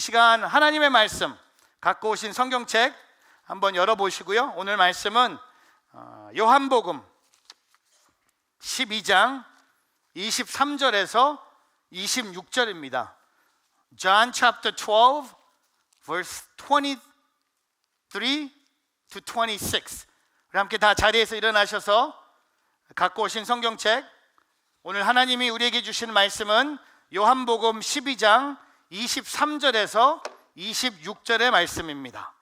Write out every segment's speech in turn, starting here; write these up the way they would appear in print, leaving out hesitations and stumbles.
시간 하나님의 말씀 갖고 오신 성경책 한번 열어보시고요. 오늘 말씀은 요한복음 12장 23절에서 26절입니다. John chapter 12 verse 23 to 26. 우리 함께 다 자리에서 일어나셔서 갖고 오신 성경책, 오늘 하나님이 우리에게 주신 말씀은 요한복음 12장 23절에서 26절의 말씀입니다.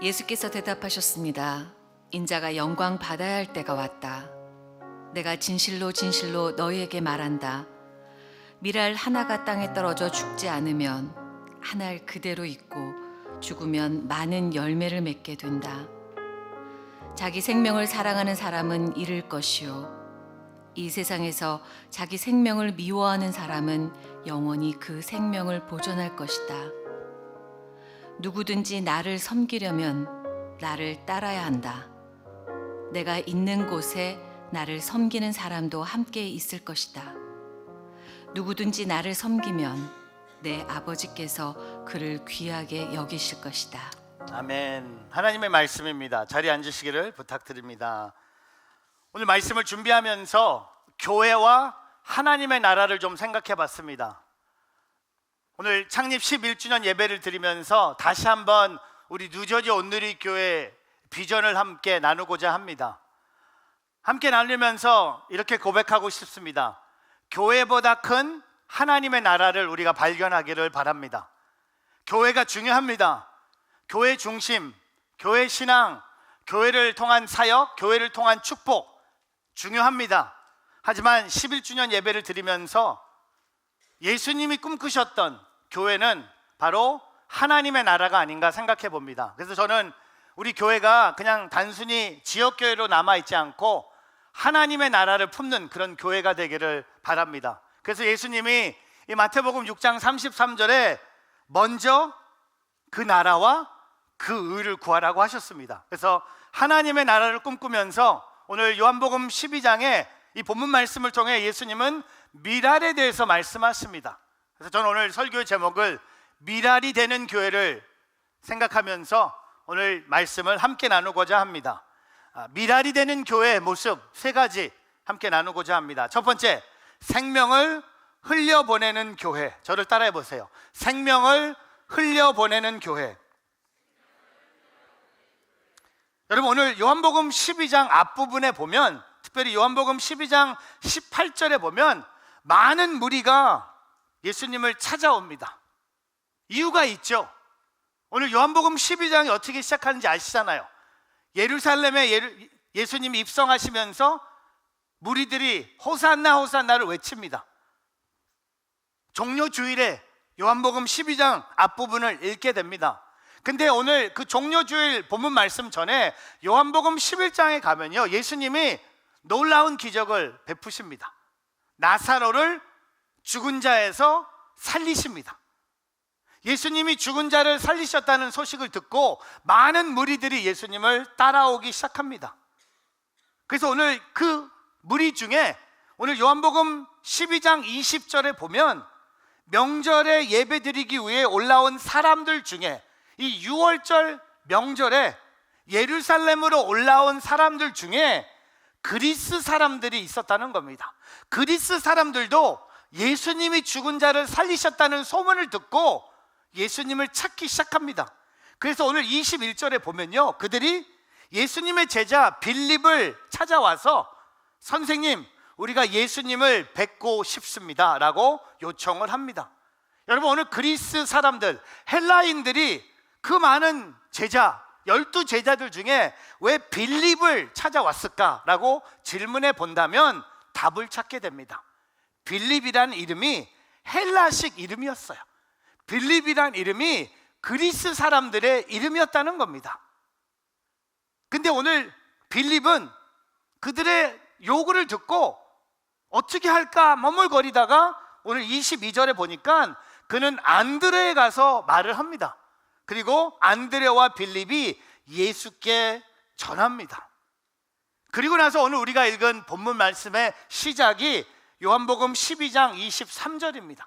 예수께서 대답하셨습니다. 인자가 영광 받아야 할 때가 왔다. 내가 진실로 진실로 너희에게 말한다. 밀알 하나가 땅에 떨어져 죽지 않으면 한 알 그대로 있고 죽으면 많은 열매를 맺게 된다. 자기 생명을 사랑하는 사람은 잃을 것이요, 이 세상에서 자기 생명을 미워하는 사람은 영원히 그 생명을 보존할 것이다. 누구든지 나를 섬기려면 나를 따라야 한다. 내가 있는 곳에 나를 섬기는 사람도 함께 있을 것이다. 누구든지 나를 섬기면 내 아버지께서 그를 귀하게 여기실 것이다. 아멘. 하나님의 말씀입니다. 자리에 앉으시기를 부탁드립니다. 오늘 말씀을 준비하면서 교회와 하나님의 나라를 좀 생각해 봤습니다. 오늘 창립 11주년 예배를 드리면서 다시 한번 우리 뉴저지 온누리 교회 비전을 함께 나누고자 합니다. 함께 나누면서 이렇게 고백하고 싶습니다. 교회보다 큰 하나님의 나라를 우리가 발견하기를 바랍니다. 교회가 중요합니다. 교회 중심, 교회 신앙, 교회를 통한 사역, 교회를 통한 축복 중요합니다. 하지만 11주년 예배를 드리면서 예수님이 꿈꾸셨던 교회는 바로 하나님의 나라가 아닌가 생각해 봅니다. 그래서 저는 우리 교회가 그냥 단순히 지역교회로 남아있지 않고 하나님의 나라를 품는 그런 교회가 되기를 바랍니다. 그래서 예수님이 이 마태복음 6장 33절에 먼저 그 나라와 그 의를 구하라고 하셨습니다. 그래서 하나님의 나라를 꿈꾸면서 오늘 요한복음 12장에 이 본문 말씀을 통해 예수님은 밀알에 대해서 말씀하십니다. 그래서 저는 오늘 설교의 제목을 밀알이 되는 교회를 생각하면서 오늘 말씀을 함께 나누고자 합니다. 밀알이 되는 교회의 모습 세 가지 함께 나누고자 합니다. 첫 번째, 생명을 흘려보내는 교회. 저를 따라해 보세요. 생명을 흘려보내는 교회. 여러분, 오늘 요한복음 12장 앞부분에 보면, 특별히 요한복음 12장 18절에 보면 많은 무리가 예수님을 찾아옵니다. 이유가 있죠. 오늘 요한복음 12장이 어떻게 시작하는지 아시잖아요. 예루살렘에 예수님이 입성하시면서 무리들이 호산나 호산나를 외칩니다. 종료 주일에 요한복음 12장 앞부분을 읽게 됩니다. 근데 오늘 그 종료 주일 본문 말씀 전에 요한복음 11장에 가면요, 예수님이 놀라운 기적을 베푸십니다. 나사로를 죽은 자에서 살리십니다. 예수님이 죽은 자를 살리셨다는 소식을 듣고 많은 무리들이 예수님을 따라오기 시작합니다. 그래서 오늘 그 무리 중에 오늘 요한복음 12장 20절에 보면 명절에 예배드리기 위해 올라온 사람들 중에 이 6월절 명절에 예루살렘으로 올라온 사람들 중에 그리스 사람들이 있었다는 겁니다. 그리스 사람들도 예수님이 죽은 자를 살리셨다는 소문을 듣고 예수님을 찾기 시작합니다. 그래서 오늘 21절에 보면요, 그들이 예수님의 제자 빌립을 찾아와서 선생님, 우리가 예수님을 뵙고 싶습니다 라고 요청을 합니다. 여러분, 오늘 그리스 사람들, 헬라인들이 그 많은 제자, 12제자들 중에 왜 빌립을 찾아왔을까라고 질문해 본다면 답을 찾게 됩니다. 빌립이라는 이름이 헬라식 이름이었어요. 빌립이라는 이름이 그리스 사람들의 이름이었다는 겁니다. 근데 오늘 빌립은 그들의 요구를 듣고 어떻게 할까 머물거리다가 오늘 22절에 보니까 그는 안드레에 가서 말을 합니다. 그리고 안드레와 빌립이 예수께 전합니다. 그리고 나서 오늘 우리가 읽은 본문 말씀의 시작이 요한복음 12장 23절입니다.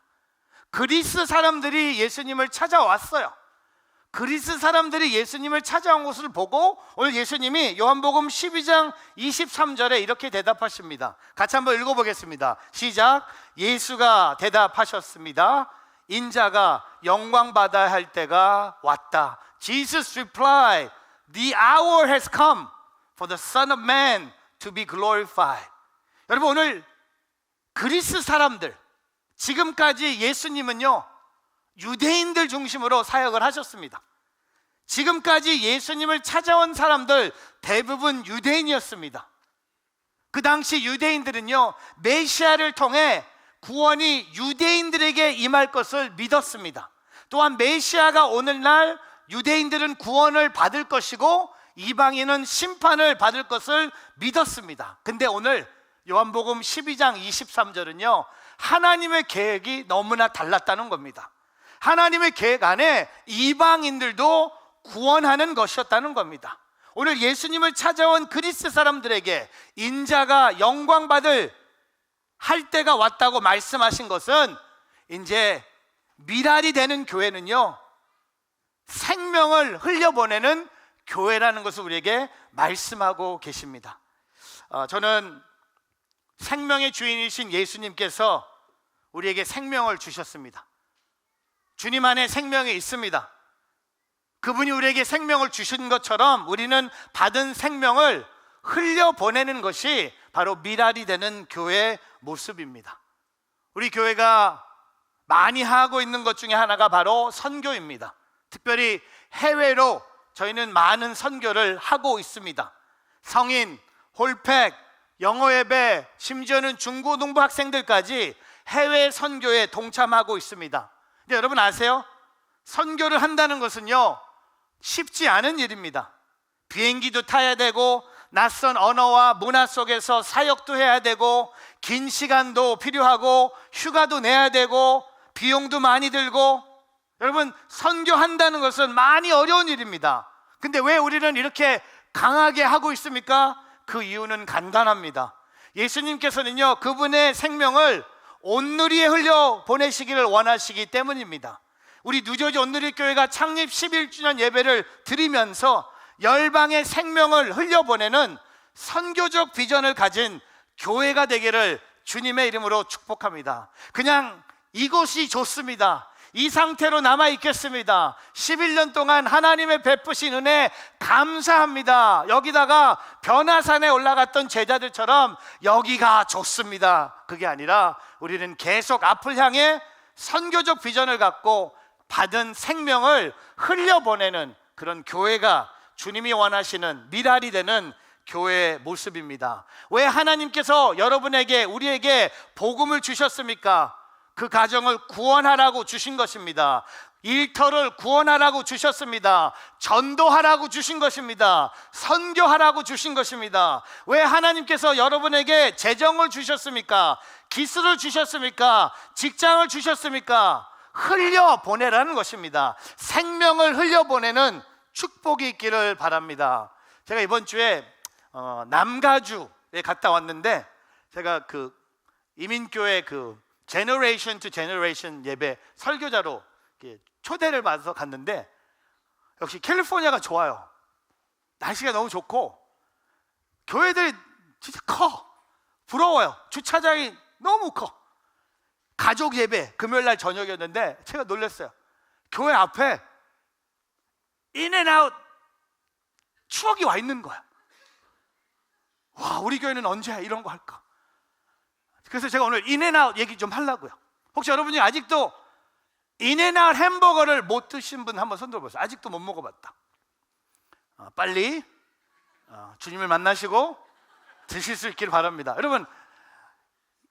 그리스 사람들이 예수님을 찾아왔어요. 그리스 사람들이 예수님을 찾아온 것을 보고 오늘 예수님이 요한복음 12장 23절에 이렇게 대답하십니다. 같이 한번 읽어보겠습니다. 시작. 예수가 대답하셨습니다. 인자가 영광 받아야 할 때가 왔다. Jesus replied, The hour has come for the Son of Man to be glorified. 여러분, 오늘 그리스 사람들, 지금까지 예수님은요 유대인들 중심으로 사역을 하셨습니다. 지금까지 예수님을 찾아온 사람들 대부분 유대인이었습니다. 그 당시 유대인들은요 메시아를 통해 구원이 유대인들에게 임할 것을 믿었습니다. 또한 메시아가 오늘날 유대인들은 구원을 받을 것이고 이방인은 심판을 받을 것을 믿었습니다. 근데 오늘 요한복음 12장 23절은요 하나님의 계획이 너무나 달랐다는 겁니다. 하나님의 계획 안에 이방인들도 구원하는 것이었다는 겁니다. 오늘 예수님을 찾아온 그리스 사람들에게 인자가 영광 받을 할 때가 왔다고 말씀하신 것은 이제 미랄이 되는 교회는요 생명을 흘려보내는 교회라는 것을 우리에게 말씀하고 계십니다. 저는 생명의 주인이신 예수님께서 우리에게 생명을 주셨습니다. 주님 안에 생명이 있습니다. 그분이 우리에게 생명을 주신 것처럼 우리는 받은 생명을 흘려보내는 것이 바로 미랄이 되는 교회의 모습입니다. 우리 교회가 많이 하고 있는 것 중에 하나가 바로 선교입니다. 특별히 해외로 저희는 많은 선교를 하고 있습니다. 성인, 홀팩, 영어 예배, 심지어는 중고등부 학생들까지 해외 선교에 동참하고 있습니다. 근데 여러분 아세요? 선교를 한다는 것은요 쉽지 않은 일입니다. 비행기도 타야 되고 낯선 언어와 문화 속에서 사역도 해야 되고 긴 시간도 필요하고 휴가도 내야 되고 비용도 많이 들고, 여러분 선교한다는 것은 많이 어려운 일입니다. 근데 왜 우리는 이렇게 강하게 하고 있습니까? 그 이유는 간단합니다. 예수님께서는요 그분의 생명을 온누리에 흘려 보내시기를 원하시기 때문입니다. 우리 뉴저지 온누리 교회가 창립 11주년 예배를 드리면서 열방의 생명을 흘려보내는 선교적 비전을 가진 교회가 되기를 주님의 이름으로 축복합니다. 그냥 이곳이 좋습니다, 이 상태로 남아 있겠습니다, 11년 동안 하나님의 베푸신 은혜 감사합니다, 여기다가 변화산에 올라갔던 제자들처럼 여기가 좋습니다, 그게 아니라 우리는 계속 앞을 향해 선교적 비전을 갖고 받은 생명을 흘려보내는 그런 교회가 주님이 원하시는 미랄이 되는 교회의 모습입니다. 왜 하나님께서 여러분에게 우리에게 복음을 주셨습니까? 그 가정을 구원하라고 주신 것입니다. 일터를 구원하라고 주셨습니다. 전도하라고 주신 것입니다. 선교하라고 주신 것입니다. 왜 하나님께서 여러분에게 재정을 주셨습니까? 기술을 주셨습니까? 직장을 주셨습니까? 흘려보내라는 것입니다. 생명을 흘려보내는 축복이 있기를 바랍니다. 제가 이번 주에 남가주에 갔다 왔는데 제가 그 이민교회 그 제너레이션 투 제너레이션 예배 설교자로 초대를 받아서 갔는데 역시 캘리포니아가 좋아요. 날씨가 너무 좋고 교회들이 진짜 커. 부러워요. 주차장이 너무 커. 가족 예배 금요일날 저녁이었는데 제가 놀랐어요. 교회 앞에 인앤아웃 추억이 와 있는 거야. 와, 우리 교회는 언제 이런 거 할까? 그래서 제가 오늘 인앤아웃 얘기 좀 하려고요. 혹시 여러분이 아직도 인앤아웃 햄버거를 못 드신 분 한번 손 들어보세요. 아직도 못 먹어봤다. 빨리 주님을 만나시고 드실 수 있기를 바랍니다. 여러분,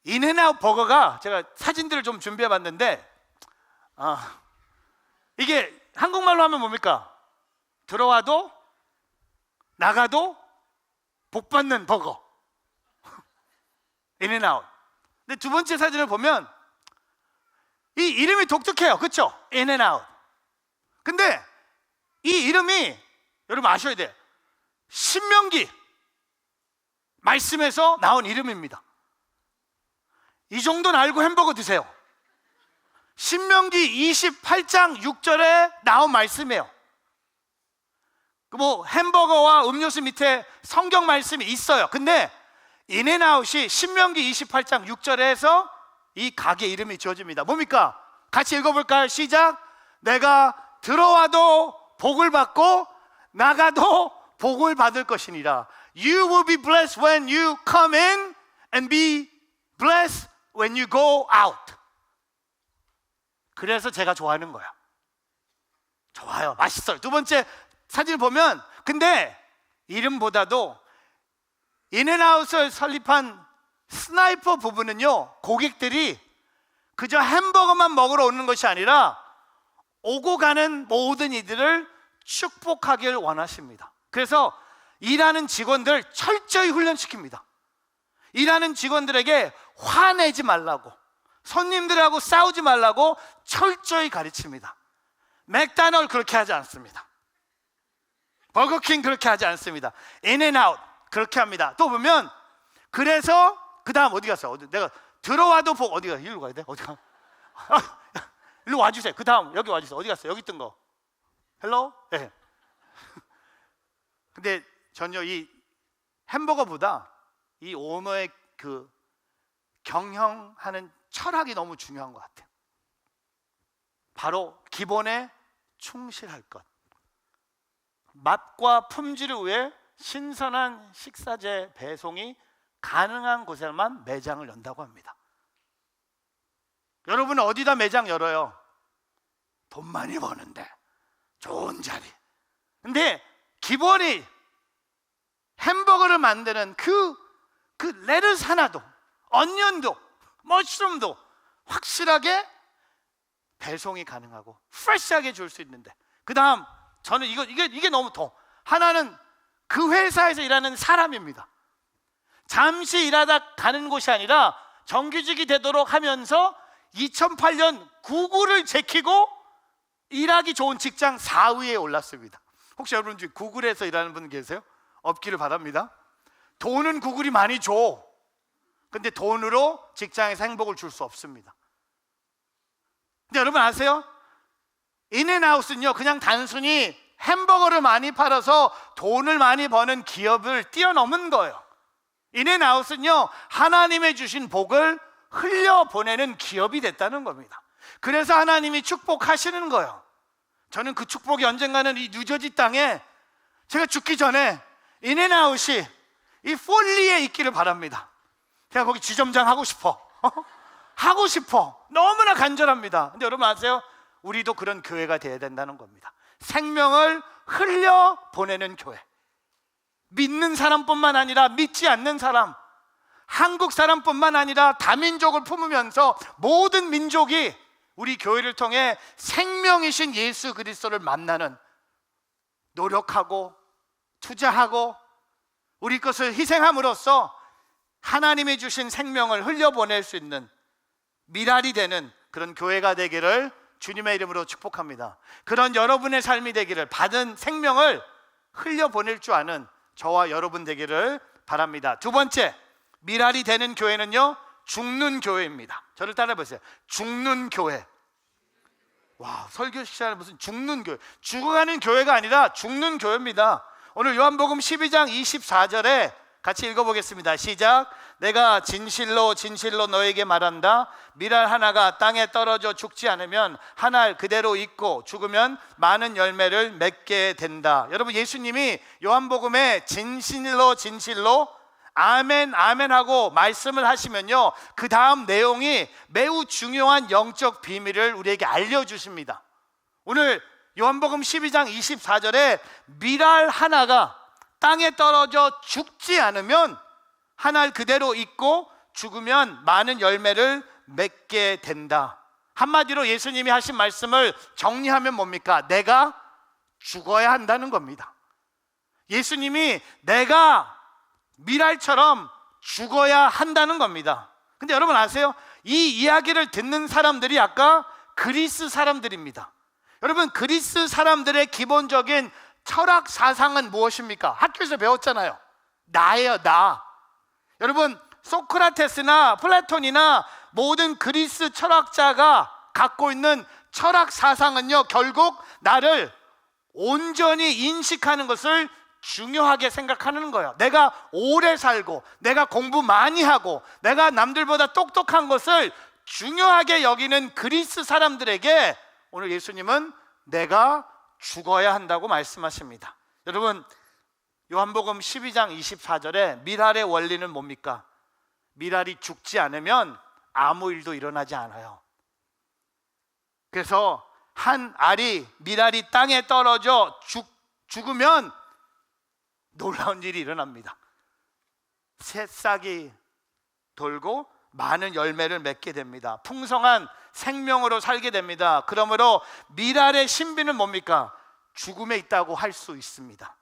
인앤아웃 버거가 제가 사진들을 좀 준비해 봤는데 이게 한국말로 하면 뭡니까? 들어와도 나가도 복 받는 버거. 인앤아웃. 근데 두 번째 사진을 보면 이 이름이 독특해요. 그렇죠? 인앤아웃. 근데 이 이름이 여러분 아셔야 돼요. 신명기 말씀에서 나온 이름입니다. 이 정도는 알고 햄버거 드세요. 신명기 28장 6절에 나온 말씀이에요. 뭐 햄버거와 음료수 밑에 성경 말씀이 있어요. 근데 인앤아웃이 신명기 28장 6절에서 이 가게 이름이 지어집니다. 뭡니까? 같이 읽어볼까요? 시작. 내가 들어와도 복을 받고 나가도 복을 받을 것이니라. You will be blessed when you come in and be blessed when you go out. 그래서 제가 좋아하는 거예요. 좋아요. 맛있어요. 두 번째 사진을 보면, 근데 이름보다도 인앤아웃을 설립한 스나이퍼 부부는요, 고객들이 그저 햄버거만 먹으러 오는 것이 아니라 오고 가는 모든 이들을 축복하길 원하십니다. 그래서 일하는 직원들 철저히 훈련시킵니다. 일하는 직원들에게 화내지 말라고, 손님들하고 싸우지 말라고 철저히 가르칩니다. 맥도날드 그렇게 하지 않습니다. 버거킹 그렇게 하지 않습니다. 인앤아웃 그렇게 합니다. 또 보면, 그래서 그 다음 어디 갔어? 내가 들어와도 복, 어디가? 일로 가야 돼? 어디가? 일로 와주세요. 그 다음 여기 와주세요. 어디 갔어요? 여기 있던 거. 헬로? 네. 근데 전혀 이 햄버거보다 이 오너의 그 경영하는 철학이 너무 중요한 것 같아요. 바로 기본에 충실할 것. 맛과 품질을 위해 신선한 식사재 배송이 가능한 곳에만 매장을 연다고 합니다. 여러분은 어디다 매장 열어요? 돈 많이 버는데, 좋은 자리. 근데 기본이 햄버거를 만드는 그 레터스 하나도, 언년도, 머쉬룸도 확실하게 배송이 가능하고 프레시하게 줄 수 있는데, 그 다음 저는 이게 너무 더, 하나는 그 회사에서 일하는 사람입니다. 잠시 일하다 가는 곳이 아니라 정규직이 되도록 하면서 2008년 구글을 제키고 일하기 좋은 직장 4위에 올랐습니다. 혹시 여러분 중에 구글에서 일하는 분 계세요? 없기를 바랍니다. 돈은 구글이 많이 줘. 근데 돈으로 직장에서 행복을 줄 수 없습니다. 근데 여러분 아세요? 인앤아웃은요, 그냥 단순히 햄버거를 많이 팔아서 돈을 많이 버는 기업을 뛰어넘은 거예요. 인앤아웃은요, 하나님의 주신 복을 흘려보내는 기업이 됐다는 겁니다. 그래서 하나님이 축복하시는 거예요. 저는 그 축복이 언젠가는 이 뉴저지 땅에 제가 죽기 전에 인앤아웃이 이 폴리에 있기를 바랍니다. 제가 거기 지점장 하고 싶어. 하고 싶어. 너무나 간절합니다. 근데 여러분 아세요? 우리도 그런 교회가 돼야 된다는 겁니다. 생명을 흘려보내는 교회. 믿는 사람뿐만 아니라 믿지 않는 사람, 한국 사람뿐만 아니라 다민족을 품으면서 모든 민족이 우리 교회를 통해 생명이신 예수 그리스도를 만나는, 노력하고 투자하고 우리 것을 희생함으로써 하나님이 주신 생명을 흘려보낼 수 있는 미랄이 되는 그런 교회가 되기를 주님의 이름으로 축복합니다. 그런 여러분의 삶이 되기를, 받은 생명을 흘려보낼 줄 아는 저와 여러분 되기를 바랍니다. 두 번째, 미랄이 되는 교회는요, 죽는 교회입니다. 저를 따라해보세요. 죽는 교회. 와, 설교 시간에 무슨 죽는 교회, 죽어가는 교회가 아니라 죽는 교회입니다. 오늘 요한복음 12장 24절에 같이 읽어보겠습니다. 시작. 내가 진실로 진실로 너에게 말한다. 미랄 하나가 땅에 떨어져 죽지 않으면 한 알 그대로 있고 죽으면 많은 열매를 맺게 된다. 여러분, 예수님이 요한복음에 진실로 진실로 아멘 아멘 하고 말씀을 하시면요, 그 다음 내용이 매우 중요한 영적 비밀을 우리에게 알려주십니다. 오늘 요한복음 12장 24절에 미랄 하나가 땅에 떨어져 죽지 않으면 한 알 그대로 있고 죽으면 많은 열매를 맺게 된다. 한마디로 예수님이 하신 말씀을 정리하면 뭡니까? 내가 죽어야 한다는 겁니다. 예수님이 내가 미랄처럼 죽어야 한다는 겁니다. 근데 여러분 아세요? 이 이야기를 듣는 사람들이 아까 그리스 사람들입니다. 여러분, 그리스 사람들의 기본적인 철학 사상은 무엇입니까? 학교에서 배웠잖아요. 나예요, 나. 여러분, 소크라테스나 플라톤이나 모든 그리스 철학자가 갖고 있는 철학 사상은요, 결국 나를 온전히 인식하는 것을 중요하게 생각하는 거예요. 내가 오래 살고, 내가 공부 많이 하고, 내가 남들보다 똑똑한 것을 중요하게 여기는 그리스 사람들에게 오늘 예수님은 내가 죽어야 한다고 말씀하십니다. 여러분, 요한복음 12장 24절에 미랄의 원리는 뭡니까? 미랄이 죽지 않으면 아무 일도 일어나지 않아요. 그래서 한 알이, 미랄이 땅에 떨어져 죽으면 놀라운 일이 일어납니다. 새싹이 돌고 많은 열매를 맺게 됩니다. 풍성한 생명으로 살게 됩니다. 그러므로 미랄의 신비는 뭡니까? 죽음에 있다고 할 수 있습니다.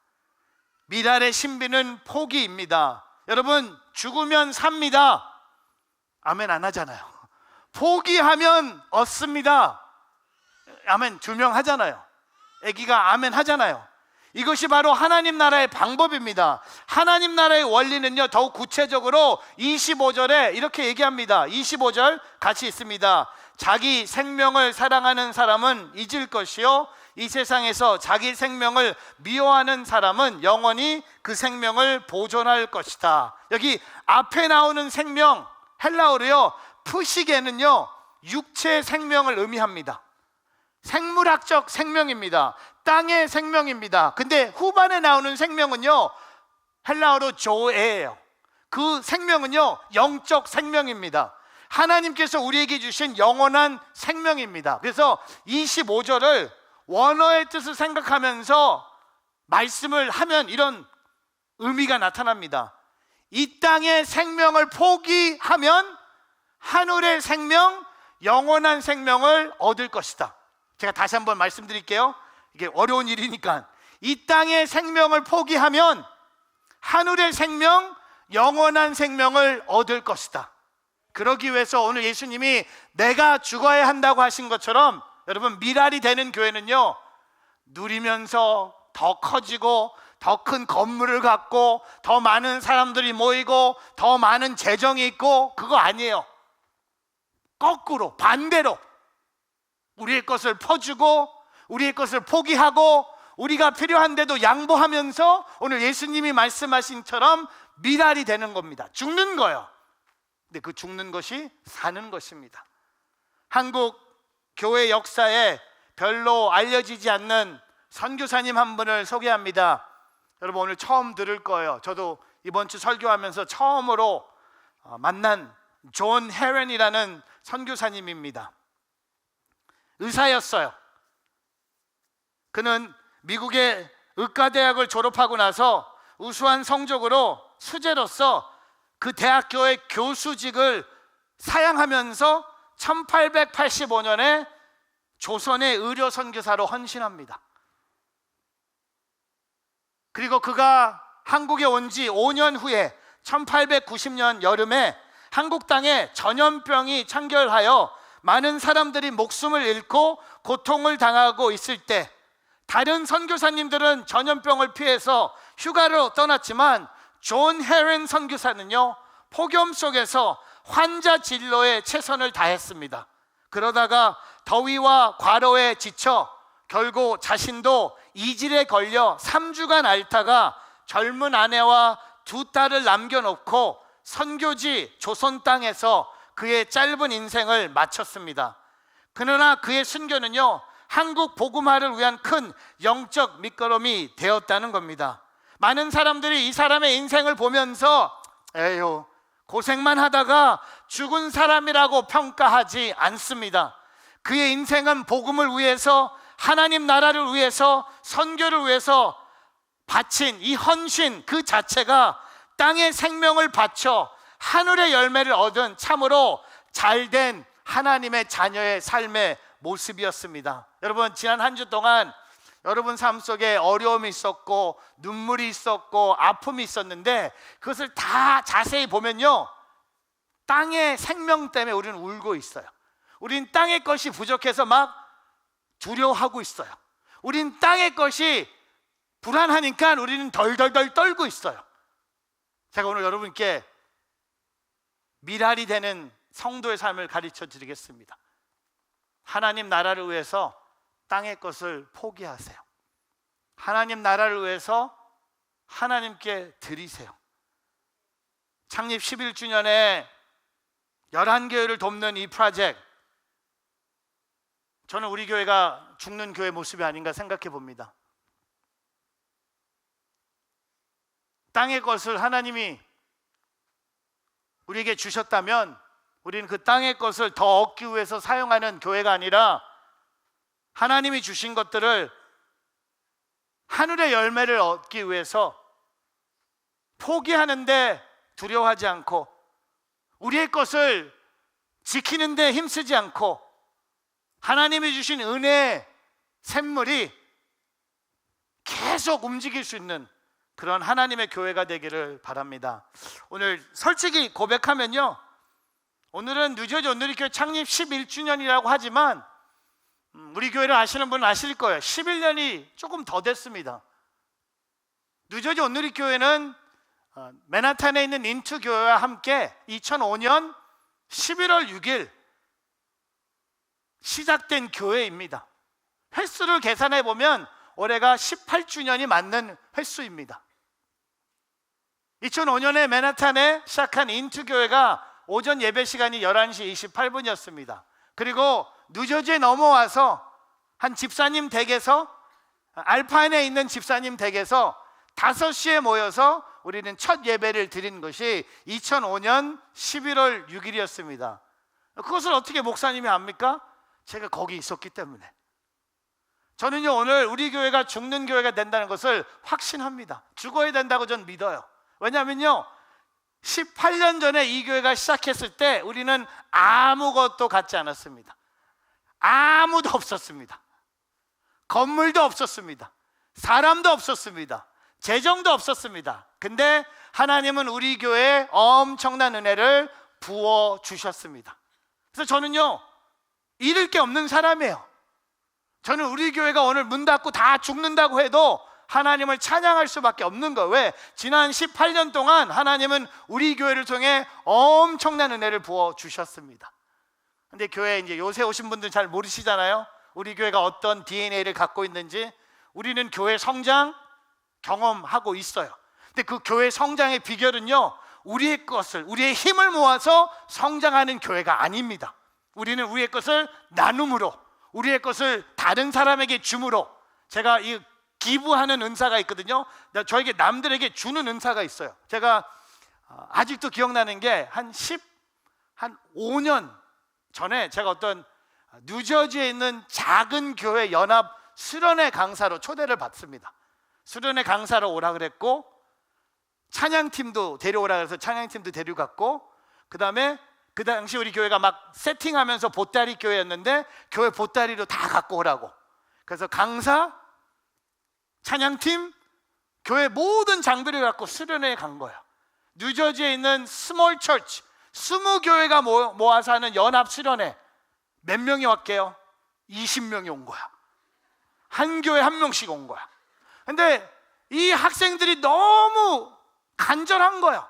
미랄의 신비는 포기입니다. 여러분, 죽으면 삽니다. 아멘 안 하잖아요. 포기하면 얻습니다. 아멘 주명하잖아요. 아기가 아멘 하잖아요. 이것이 바로 하나님 나라의 방법입니다. 하나님 나라의 원리는요, 더욱 구체적으로 25절에 이렇게 얘기합니다. 25절 같이 있습니다. 자기 생명을 사랑하는 사람은 잊을 것이요, 이 세상에서 자기 생명을 미워하는 사람은 영원히 그 생명을 보존할 것이다. 여기 앞에 나오는 생명, 헬라어로요, 푸시게는요, 육체의 생명을 의미합니다. 생물학적 생명입니다. 땅의 생명입니다. 근데 후반에 나오는 생명은요, 헬라어로 조에예요. 그 생명은요, 영적 생명입니다. 하나님께서 우리에게 주신 영원한 생명입니다. 그래서 25절을 원어의 뜻을 생각하면서 말씀을 하면 이런 의미가 나타납니다. 이 땅의 생명을 포기하면 하늘의 생명, 영원한 생명을 얻을 것이다. 제가 다시 한번 말씀드릴게요. 이게 어려운 일이니까. 이 땅의 생명을 포기하면 하늘의 생명, 영원한 생명을 얻을 것이다. 그러기 위해서 오늘 예수님이 내가 죽어야 한다고 하신 것처럼, 여러분, 미랄이 되는 교회는요, 누리면서 더 커지고 더 큰 건물을 갖고 더 많은 사람들이 모이고 더 많은 재정이 있고, 그거 아니에요. 거꾸로 반대로 우리의 것을 퍼주고 우리의 것을 포기하고 우리가 필요한데도 양보하면서 오늘 예수님이 말씀하신처럼 미랄이 되는 겁니다. 죽는 거예요. 근데 그 죽는 것이 사는 것입니다. 한국 교회 역사에 별로 알려지지 않는 선교사님 한 분을 소개합니다. 여러분, 오늘 처음 들을 거예요. 저도 이번 주 설교하면서 처음으로 만난 존 헤렌이라는 선교사님입니다. 의사였어요. 그는 미국의 의과대학을 졸업하고 나서 우수한 성적으로 수재로서 그 대학교의 교수직을 사양하면서 1885년에 조선의 의료 선교사로 헌신합니다. 그리고 그가 한국에 온 지 5년 후에 1890년 여름에 한국 땅에 전염병이 창궐하여 많은 사람들이 목숨을 잃고 고통을 당하고 있을 때, 다른 선교사님들은 전염병을 피해서 휴가로 떠났지만 존 헤렌 선교사는요, 폭염 속에서 환자 진료에 최선을 다했습니다. 그러다가 더위와 과로에 지쳐 결국 자신도 이질에 걸려 3주간 앓다가 젊은 아내와 2딸을 남겨놓고 선교지 조선 땅에서 그의 짧은 인생을 마쳤습니다. 그러나 그의 순교는요, 한국 복음화를 위한 큰 영적 밑거름이 되었다는 겁니다. 많은 사람들이 이 사람의 인생을 보면서 에휴, 고생만 하다가 죽은 사람이라고 평가하지 않습니다. 그의 인생은 복음을 위해서, 하나님 나라를 위해서, 선교를 위해서 바친 이 헌신 그 자체가 땅의 생명을 바쳐 하늘의 열매를 얻은 참으로 잘된 하나님의 자녀의 삶의 모습이었습니다. 여러분, 지난 한 주 동안 여러분 삶 속에 어려움이 있었고 눈물이 있었고 아픔이 있었는데, 그것을 다 자세히 보면요, 땅의 생명 때문에 우리는 울고 있어요. 우린 땅의 것이 부족해서 막 두려워하고 있어요. 우린 땅의 것이 불안하니까 우리는 덜덜덜 떨고 있어요. 제가 오늘 여러분께 미랄이 되는 성도의 삶을 가르쳐 드리겠습니다. 하나님 나라를 위해서 땅의 것을 포기하세요. 하나님 나라를 위해서 하나님께 드리세요. 창립 11주년에 11교회를 돕는 이 프로젝트, 저는 우리 교회가 죽는 교회 모습이 아닌가 생각해 봅니다. 땅의 것을 하나님이 우리에게 주셨다면 우리는 그 땅의 것을 더 얻기 위해서 사용하는 교회가 아니라 하나님이 주신 것들을 하늘의 열매를 얻기 위해서 포기하는데 두려워하지 않고 우리의 것을 지키는데 힘쓰지 않고 하나님이 주신 은혜의 샘물이 계속 움직일 수 있는 그런 하나님의 교회가 되기를 바랍니다. 오늘 솔직히 고백하면요, 오늘은 뉴저지 온누리교회 창립 11주년이라고 하지만 우리 교회를 아시는 분은 아실 거예요. 11년이 조금 더 됐습니다. 뉴저지 온누리교회는 맨하탄에 있는 인투교회와 함께 2005년 11월 6일 시작된 교회입니다. 횟수를 계산해 보면 올해가 18주년이 맞는 횟수입니다. 2005년에 맨하탄에 시작한 인투교회가 오전 예배 시간이 11시 28분이었습니다. 그리고 뉴저지에 넘어와서 한 집사님 댁에서, 알파인에 있는 집사님 댁에서 5시에 모여서 우리는 첫 예배를 드린 것이 2005년 11월 6일이었습니다. 그것을 어떻게 목사님이 압니까? 제가 거기 있었기 때문에. 저는요, 오늘 우리 교회가 죽는 교회가 된다는 것을 확신합니다. 죽어야 된다고 전 믿어요. 왜냐하면요, 18년 전에 이 교회가 시작했을 때 우리는 아무것도 갖지 않았습니다. 아무도 없었습니다. 건물도 없었습니다. 사람도 없었습니다. 재정도 없었습니다. 근데 하나님은 우리 교회에 엄청난 은혜를 부어 주셨습니다. 그래서 저는요, 잃을 게 없는 사람이에요. 저는 우리 교회가 오늘 문 닫고 다 죽는다고 해도 하나님을 찬양할 수밖에 없는 거예요. 왜? 지난 18년 동안 하나님은 우리 교회를 통해 엄청난 은혜를 부어 주셨습니다. 근데 교회 이제 요새 오신 분들 잘 모르시잖아요. 우리 교회가 어떤 DNA를 갖고 있는지. 우리는 교회 성장 경험하고 있어요. 근데 그 교회 성장의 비결은요, 우리의 것을, 우리의 힘을 모아서 성장하는 교회가 아닙니다. 우리는 우리의 것을 나눔으로, 우리의 것을 다른 사람에게 줌으로, 제가 이 기부하는 은사가 있거든요. 저에게 남들에게 주는 은사가 있어요. 제가 아직도 기억나는 게 한 5년 전에 제가 어떤 뉴저지에 있는 작은 교회 연합 수련회 강사로 초대를 받습니다. 수련회 강사로 오라 그랬고, 찬양팀도 데려오라 그래서 찬양팀도 데려갔고, 그 다음에 그 당시 우리 교회가 막 세팅하면서 보따리 교회였는데 교회 보따리로 다 갖고 오라고. 그래서 강사, 찬양팀, 교회 모든 장비를 갖고 수련회에 간 거예요. 뉴저지에 있는 스몰 처치 20교회가 모아서 하는 연합 수련회. 몇 명이 왔게요? 20명이 온 거야. 한 교회 한 명씩 온 거야. 근데 이 학생들이 너무 간절한 거예요.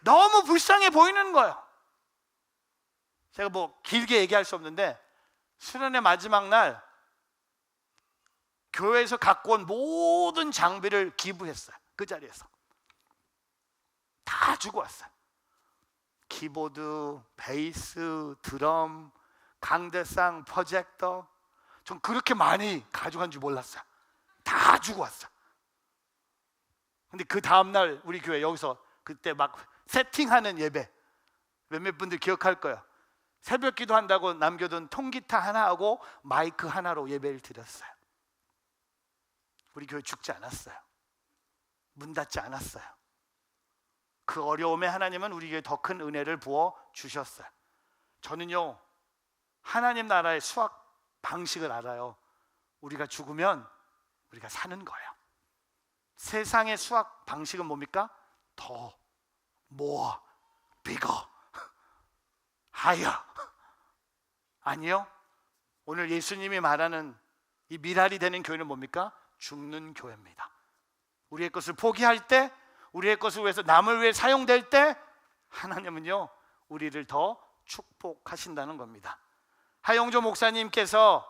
너무 불쌍해 보이는 거예요. 제가 뭐 길게 얘기할 수 없는데 수련회 마지막 날 교회에서 갖고 온 모든 장비를 기부했어요. 그 자리에서 다 주고 왔어요. 키보드, 베이스, 드럼, 강대상, 프로젝터. 전 그렇게 많이 가져간 줄 몰랐어요. 다 주고 왔어요. 근데 그 다음날 우리 교회 여기서 그때 막 세팅하는 예배, 몇몇 분들 기억할 거예요. 새벽 기도 한다고 남겨둔 통기타 하나 하고 마이크 하나로 예배를 드렸어요. 우리 교회 죽지 않았어요. 문 닫지 않았어요. 그 어려움에 하나님은 우리 교회에 더 큰 은혜를 부어 주셨어요. 저는요, 하나님 나라의 수학 방식을 알아요. 우리가 죽으면 우리가 사는 거예요. 세상의 수학 방식은 뭡니까? 더, more, bigger, higher. 아니요. 오늘 예수님이 말하는 이 미랄이 되는 교회는 뭡니까? 죽는 교회입니다. 우리의 것을 포기할 때, 우리의 것을 위해서 남을 위해 사용될 때 하나님은요, 우리를 더 축복하신다는 겁니다. 하용조 목사님께서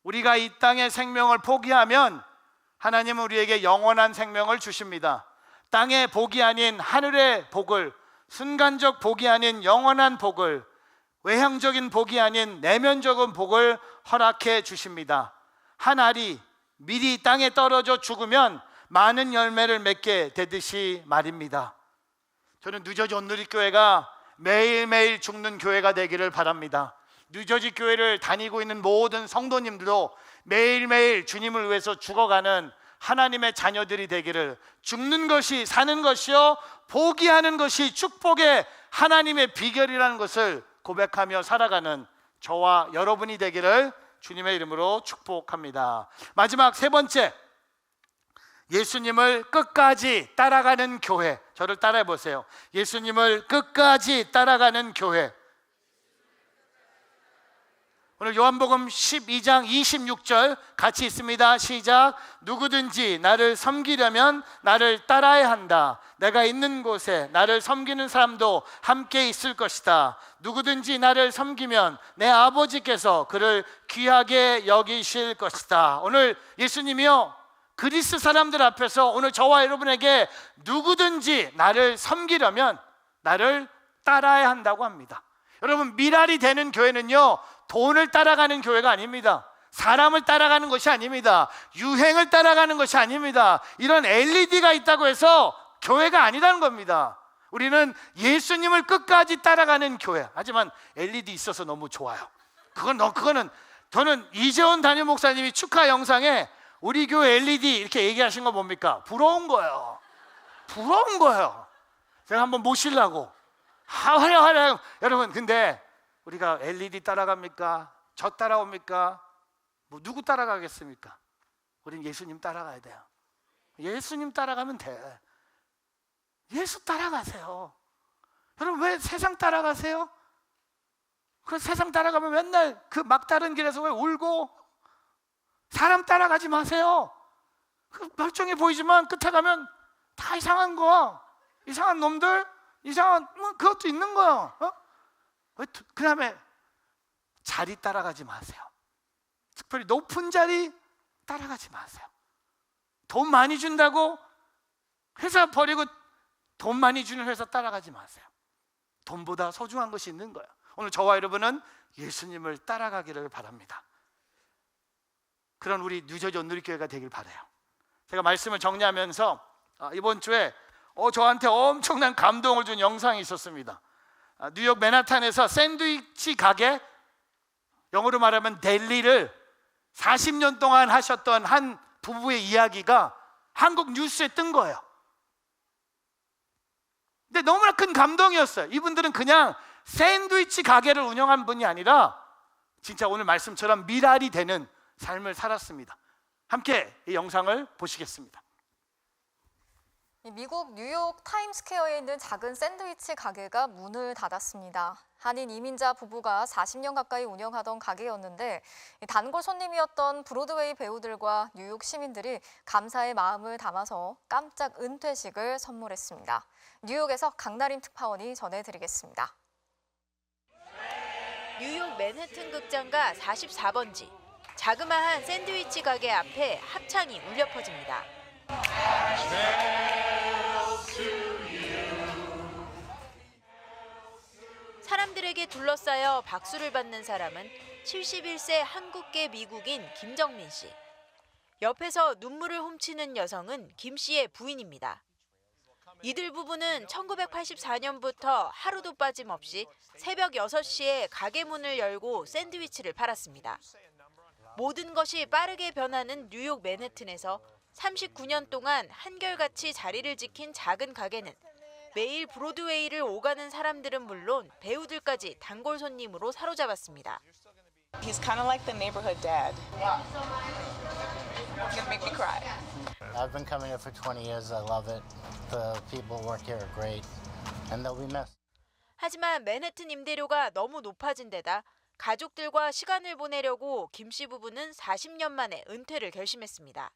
우리가 이 땅의 생명을 포기하면 하나님은 우리에게 영원한 생명을 주십니다. 땅의 복이 아닌 하늘의 복을, 순간적 복이 아닌 영원한 복을, 외향적인 복이 아닌 내면적인 복을 허락해 주십니다. 한 알이 미리 땅에 떨어져 죽으면 많은 열매를 맺게 되듯이 말입니다. 저는 뉴저지 온누리교회가 매일매일 죽는 교회가 되기를 바랍니다. 뉴저지 교회를 다니고 있는 모든 성도님들도 매일매일 주님을 위해서 죽어가는 하나님의 자녀들이 되기를, 죽는 것이 사는 것이요 포기하는 것이 축복의 하나님의 비결이라는 것을 고백하며 살아가는 저와 여러분이 되기를 주님의 이름으로 축복합니다. 마지막 세 번째, 예수님을 끝까지 따라가는 교회. 저를 따라해 보세요. 예수님을 끝까지 따라가는 교회. 오늘 요한복음 12장 26절 같이 있습니다. 시작. 누구든지 나를 섬기려면 나를 따라야 한다. 내가 있는 곳에 나를 섬기는 사람도 함께 있을 것이다. 누구든지 나를 섬기면 내 아버지께서 그를 귀하게 여기실 것이다. 오늘 예수님이요, 그리스 사람들 앞에서 오늘 저와 여러분에게 누구든지 나를 섬기려면 나를 따라야 한다고 합니다. 여러분, 미랄이 되는 교회는요, 돈을 따라가는 교회가 아닙니다. 사람을 따라가는 것이 아닙니다. 유행을 따라가는 것이 아닙니다. 이런 LED가 있다고 해서 교회가 아니라는 겁니다. 우리는 예수님을 끝까지 따라가는 교회. 하지만 LED 있어서 너무 좋아요. 그거는 저는 이재원 담임 목사님이 축하 영상에 우리 교회 LED 이렇게 얘기하신 거 뭡니까? 부러운 거예요. 부러운 거예요. 제가 한번 모시려고. 화려. 여러분, 근데 우리가 LED 따라갑니까? 저 따라옵니까? 뭐 누구 따라가겠습니까? 우린 예수님 따라가야 돼요. 예수님 따라가면 돼. 예수 따라가세요. 여러분, 왜 세상 따라가세요? 그 세상 따라가면 맨날 그 막다른 길에서 왜 울고? 사람 따라가지 마세요. 그 멀쩡해 보이지만 끝에 가면 다 이상한 거, 이상한 놈들, 이상한 그것도 있는 거예요. 그 다음에 자리 따라가지 마세요. 특별히 높은 자리 따라가지 마세요. 돈 많이 준다고 회사 버리고 돈 많이 주는 회사 따라가지 마세요. 돈보다 소중한 것이 있는 거예요. 오늘 저와 여러분은 예수님을 따라가기를 바랍니다. 그런 우리 뉴저지 온누리교회가 되길 바라요. 제가 말씀을 정리하면서 이번 주에 저한테 엄청난 감동을 준 영상이 있었습니다. 뉴욕 맨하탄에서 샌드위치 가게, 영어로 말하면 델리를 40년 동안 하셨던 한 부부의 이야기가 한국 뉴스에 뜬 거예요. 근데 너무나 큰 감동이었어요. 이분들은 그냥 샌드위치 가게를 운영한 분이 아니라 진짜 오늘 말씀처럼 미랄이 되는 삶을 살았습니다. 함께 이 영상을 보시겠습니다. 미국 뉴욕 타임스퀘어에 있는 작은 샌드위치 가게가 문을 닫았습니다. 한인 이민자 부부가 40년 가까이 운영하던 가게였는데 단골 손님이었던 브로드웨이 배우들과 뉴욕 시민들이 감사의 마음을 담아서 깜짝 은퇴식을 선물했습니다. 뉴욕에서 강나림 특파원이 전해드리겠습니다. 뉴욕 맨해튼 극장가 44번지. 자그마한 샌드위치 가게 앞에 합창이 울려 퍼집니다. 사람들에게 둘러싸여 박수를 받는 사람은 71세 한국계 미국인 김정민 씨. 옆에서 눈물을 훔치는 여성은 김 씨의 부인입니다. 이들 부부는 1984년부터 하루도 빠짐없이 새벽 6시에 가게 문을 열고 샌드위치를 팔았습니다. 모든 것이 빠르게 변하는 뉴욕 맨해튼에서 39년 동안 한결같이 자리를 지킨 작은 가게는 매일 브로드웨이를 오가는 사람들은 물론 배우들까지 단골 손님으로 사로잡았습니다. He's kind of like the neighborhood dad. He's gonna make me cry. I've been coming here for 20 years. I love it. The people work here are great, and they'll be missed. 하지만 맨해튼 임대료가 너무 높아진 데다 가족들과 시간을 보내려고 김 씨 부부는 40년 만에 은퇴를 결심했습니다.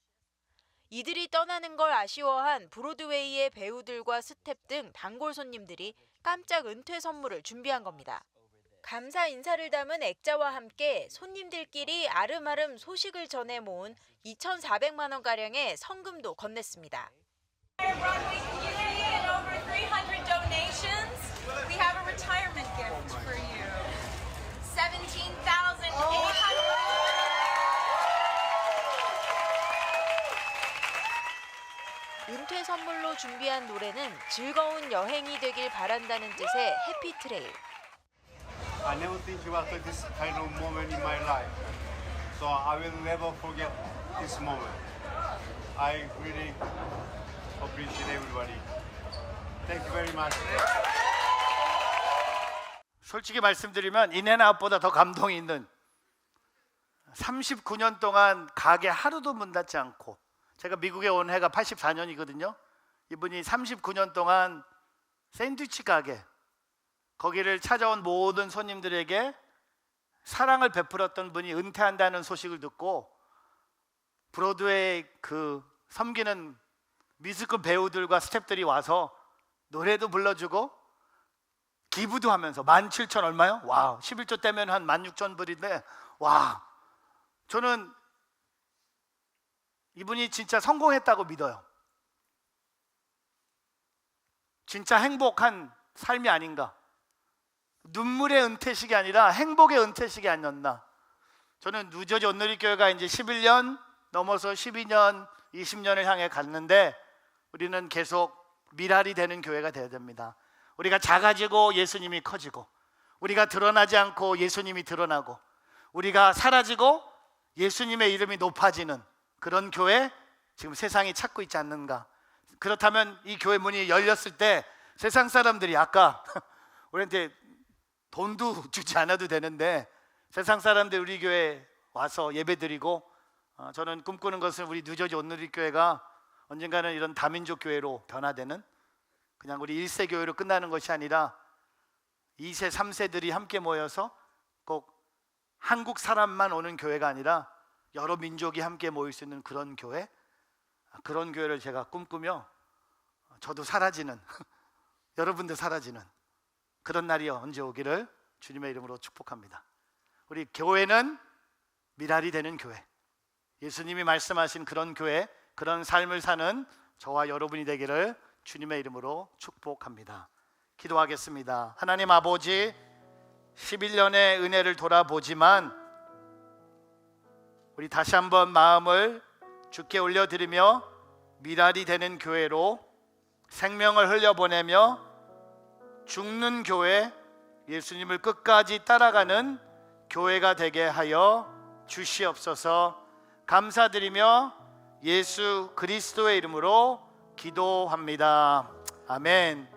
이들이 떠나는 걸 아쉬워한 브로드웨이의 배우들과 스텝 등 단골 손님들이 깜짝 은퇴 선물을 준비한 겁니다. 감사 인사를 담은 액자와 함께 손님들끼리 아름아름 소식을 전해 모은 2,400만 원가량의 성금도 건넸습니다. Broadway community and over 300 donations. We have a retirement gift for you. 17,800. 은퇴 선물로 준비한 노래는 즐거운 여행이 되길 바란다는 뜻의 해피 트레일. I never think about this kind of moment in my life. So I will never forget this moment. I really appreciate everybody. Thank you very much. 솔직히 말씀드리면 인앤아웃보다 더 감동이 있는 39년 동안 가게 하루도 문 닫지 않고, 제가 미국에 온 해가 84년이거든요. 이분이 39년 동안 샌드위치 가게, 거기를 찾아온 모든 손님들에게 사랑을 베풀었던 분이 은퇴한다는 소식을 듣고 브로드웨이 그 섬기는 뮤지컬 배우들과 스태프들이 와서 노래도 불러주고 기부도 하면서 17,000 얼마요? 와, 11조 떼면 한 16,000불인데, 와, 저는 이분이 진짜 성공했다고 믿어요. 진짜 행복한 삶이 아닌가. 눈물의 은퇴식이 아니라 행복의 은퇴식이 아니었나. 저는 뉴저지 온누리교회가 이제 11년 넘어서 12년, 20년을 향해 갔는데 우리는 계속 미랄이 되는 교회가 되어야 됩니다. 우리가 작아지고 예수님이 커지고, 우리가 드러나지 않고 예수님이 드러나고, 우리가 사라지고 예수님의 이름이 높아지는 그런 교회, 지금 세상이 찾고 있지 않는가. 그렇다면 이 교회 문이 열렸을 때 세상 사람들이 아까 우리한테 돈도 주지 않아도 되는데 세상 사람들 우리 교회 와서 예배드리고, 저는 꿈꾸는 것은 우리 뉴저지 온누리교회가 언젠가는 이런 다민족 교회로 변화되는, 그냥 우리 1세 교회로 끝나는 것이 아니라 2세, 3세들이 함께 모여서 꼭 한국 사람만 오는 교회가 아니라 여러 민족이 함께 모일 수 있는 그런 교회, 그런 교회를 제가 꿈꾸며 저도 사라지는 여러분도 사라지는 그런 날이 언제 오기를 주님의 이름으로 축복합니다. 우리 교회는 미랄이 되는 교회, 예수님이 말씀하신 그런 교회, 그런 삶을 사는 저와 여러분이 되기를 주님의 이름으로 축복합니다. 기도하겠습니다. 하나님 아버지, 11년의 은혜를 돌아보지만 우리 다시 한번 마음을 주께 올려드리며 미랄이 되는 교회로 생명을 흘려보내며 죽는 교회, 예수님을 끝까지 따라가는 교회가 되게 하여 주시옵소서. 감사드리며 예수 그리스도의 이름으로 기도합니다. 아멘.